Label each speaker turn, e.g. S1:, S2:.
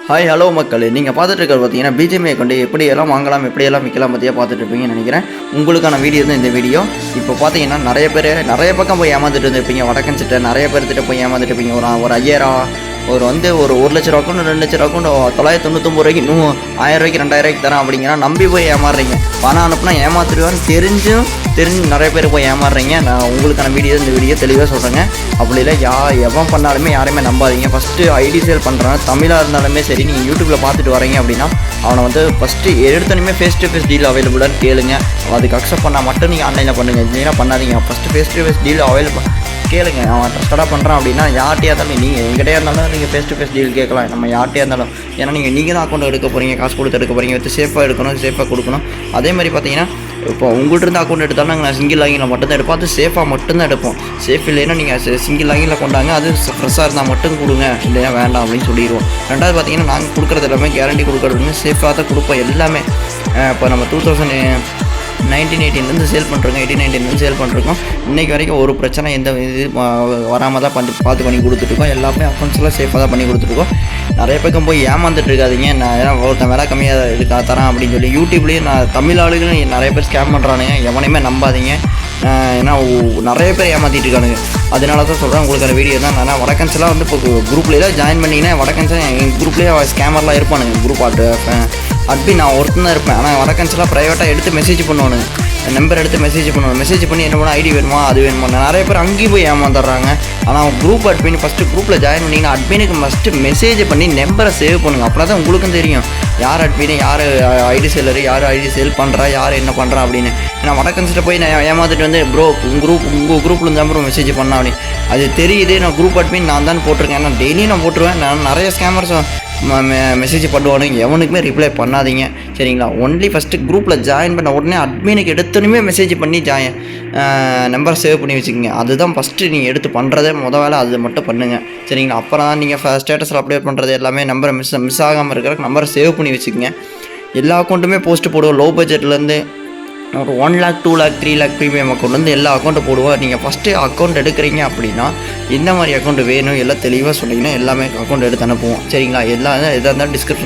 S1: Hi hello மக்களே, நீங்கள் பார்த்துட்டு இருக்கிறது பார்த்தீங்கன்னா பிஜிஎம்ஐ கொண்டு எப்படியெல்லாம் வாங்கலாம் எப்படியெல்லாம் விற்கலாம் பற்றியா பார்த்துட்டு இருப்பீங்கன்னு நினைக்கிறேன். உங்களுக்கான வீடியோ தான் இந்த வீடியோ. இப்போ பார்த்தீங்கன்னா நிறைய பக்கம் போய் ஏமாந்துட்டு இருந்திருப்பீங்க. வடக்கன்சிட்ட நிறைய பேர்த்திட்ட போய் ஏமாந்துட்டு இருப்பீங்க. ஒரு 5000 ஒரு 1,00,000 அக்கௌண்ட் 2,00,000 அக்கௌண்ட் 999 ரூபாய்க்கு இன்னும் 1000 ரூபாய்க்கு 2000 ரூபாய்க்கு தரேன் அப்படிங்கன்னா நம்பி போய் ஏமாறுறீங்க. பணம் அனுப்புனா ஏமாத்துருவான்னு தெரிஞ்சு நிறைய பேர் போய் ஏமாறுறீங்க. நான் உங்களுக்கான வீடியோ இந்த வீடியோ தெளிவாக சொல்கிறேங்க. அப்படி இல்லை எவன் பண்ணாலுமே யாரையுமே நம்பாதீங்க. ஃபஸ்ட்டு ஐடி சேல் பண்ணுறான் தமிழாக இருந்தாலுமே சரி, நீங்கள் யூடியூப்பில் பார்த்துட்டு வரீங்க அப்படின்னா அவனை ஃபஸ்ட்டு எடுத்தோன்னே ஃபேஸ் டு ஃபேஸ் டீல் அவைலபிளான்னு கேளுங்க. அதுக்கு அக்செப்ட் பண்ணால் மட்டும் நீங்கள் ஆன்லைனில் பண்ணுங்கள். இல்லைன்னா பண்ணாதீங்க. First face to face deal available கேளுங்க. அவன் ட்ரஸ்டடாக பண்ணுறான் அப்படின்னா யார்ட்டையாக இருந்தாலும் நீங்கள் எங்கிட்டே இருந்தாலும் நீங்கள் ஃபேஸ் டு ஃபேஸ் டீல் கேட்கலாம். நம்ம யார்ட்டையாக இருந்தாலும். ஏன்னா நீங்கள் தான் அக்கௌண்ட் எடுக்க போகிறீங்க, காசு கொடுத்து எடுக்க போகிறீங்க. சேஃபாக எடுக்கணும், சேஃபாக கொடுக்கணும். அதே மாதிரி பார்த்தீங்கன்னா இப்போ உங்கள்கிட்ட இருந்து அக்கௌண்ட் எடுத்தாலும் நான் சிங்கிள் லாகினில் மட்டும்தான் எடுப்போம். அது சேஃபாக மட்டும்தான் எடுப்போம். சேஃப் இல்லைன்னா நீங்கள் சிங்கிள் லாகினில் கொண்டாங்க, அது ஃப்ரெஷ்ஷாக இருந்தால் மட்டும் கொடுங்க, இல்லையா வேண்டாம் அப்படின்னு சொல்லிடுவோம். ரெண்டாவது பார்த்தீங்கன்னா நாங்கள் கொடுக்குறது எல்லாமே கேரண்டி கொடுக்குறதுன்னு சேஃபாக தான் கொடுப்போம் எல்லாமே. இப்போ நம்ம 2019-18 சேல் பண்ணுறோங்க, 18-19 சேல் பண்ணுறோம். இன்றைக்கி வரைக்கும் ஒரு பிரச்சனை எந்த இது வராமல் தான் பார்த்து பண்ணி கொடுத்துட்ருக்கோம். எல்லாமே அக்கௌண்ட்ஸ்லாம் சேஃபாக தான் பண்ணி கொடுத்துருக்கோம். நிறைய பக்கம் போய் ஏமாந்துட்டு இருக்காதிங்க. நான் ஏன்னா ஒருத்தன் விலை கம்மியாக இருக்கா தரேன் அப்படின்னு சொல்லி யூடியூப்லேயும் தமிழ் ஆளுகளும் நிறைய பேர் ஸ்கேம் பண்ணுறானுங்க. எவனையுமே நம்பாதீங்க. ஏன்னா நிறைய பேர் ஏமாற்றிட்டு இருக்கானுங்க. அதனால தான் சொல்கிறேன் உங்களுக்கான வீடியோ தான். நான் வடக்கன்ஸ்லாம் இப்போ குரூப்லேயே ஜாயின் பண்ணிங்கன்னா வடக்கன்ஸ் எங்கள் குரூப்லேயே ஸ்கேமர்லாம் இருப்பானுங்க. குரூப் அட்மின் நான் ஒருத்தன் தான் இருப்பேன். ஆனால் வடக்கன்ஸ்லாம் ப்ரைவேட்டாக எடுத்து மெசேஜ் பண்ணுவானுங்க. நம்பர் எடுத்து மெசேஜ் பண்ணி என்ன பண்ண ஐடி வேணுமா அது வேணுமா. நிறைய பேர் அங்கேயும் போய் ஏமாந்துடுறாங்க. ஆனால் குரூப் அட்மின் ஃபஸ்ட்டு குரூப்பில் ஜாயின் பண்ணிங்கன்னா அட்மினுக்கு ஃபஸ்ட்டு மெசேஜ் பண்ணி நம்பரை சேவ் பண்ணுங்கள். அப்படின்னா தான் உங்களுக்கும் தெரியும் யார் அட்மின், யார் ஐடி சேலரு, யார் ஐடி சேல் பண்ணுறா, யார் என்ன பண்ணுறா அப்படின்னு. ஏன்னா வடக்கன்ஸ்கிட்ட போய் நான் ஏமாந்துட்டு ப்ரோ உங்கள் குரூப்பில் தான் ப்ரோ மெசேஜ் பண்ணா அப்படின்னு அது தெரியுது. நான் குரூப் அட்மின் நான் தான் போட்டிருக்கேன். ஏன்னா டெய்லியும் நான் போட்டுருவேன். நான் நிறைய ஸ்கேமர்ஸ் மெசேஜ் பண்ணுவானுங்க. எவனுக்குமே ரிப்ளை பண்ணாதீங்க, சரிங்களா. ஒன்லி ஃபஸ்ட்டு குரூப்பில் ஜாயின் பண்ண உடனே அட்மினுக்கு எடுத்தோன்னே மெசேஜ் பண்ணி நம்பர் சேவ் பண்ணி வச்சுக்கோங்க. அதுதான் ஃபஸ்ட்டு நீங்கள் எடுத்து பண்ணுறதே வேலை. அது மட்டும் பண்ணுங்கள், சரிங்களா. அப்புறம் தான் நீங்கள் ஸ்டேட்டஸில் அப்டேட் பண்ணுறது எல்லாமே நம்பரை மிஸ் ஆகாமல் இருக்கிற நம்பரை சேவ் பண்ணி வச்சுக்கோங்க. எல்லா அக்கௌண்ட்டுமே போஸ்ட்டு போடுவோம். லோ பட்ஜெட்லேருந்து ஒரு 1 lakh 2 lakh 3 lakh premium account எல்லா அக்கௌண்ட்டு போடுவோம். நீங்கள் ஃபஸ்ட்டு அக்கௌண்ட் எடுக்கிறீங்க அப்படின்னா எந்த மாதிரி அக்கௌண்ட் வேணும் எல்லாம் தெளிவாக சொன்னீங்கன்னா எல்லாமே அக்கௌண்ட் எடுத்து அனுப்புவோம், சரிங்களா. எதாக இருந்தாலும் டிஸ்கிரிப்ஷன்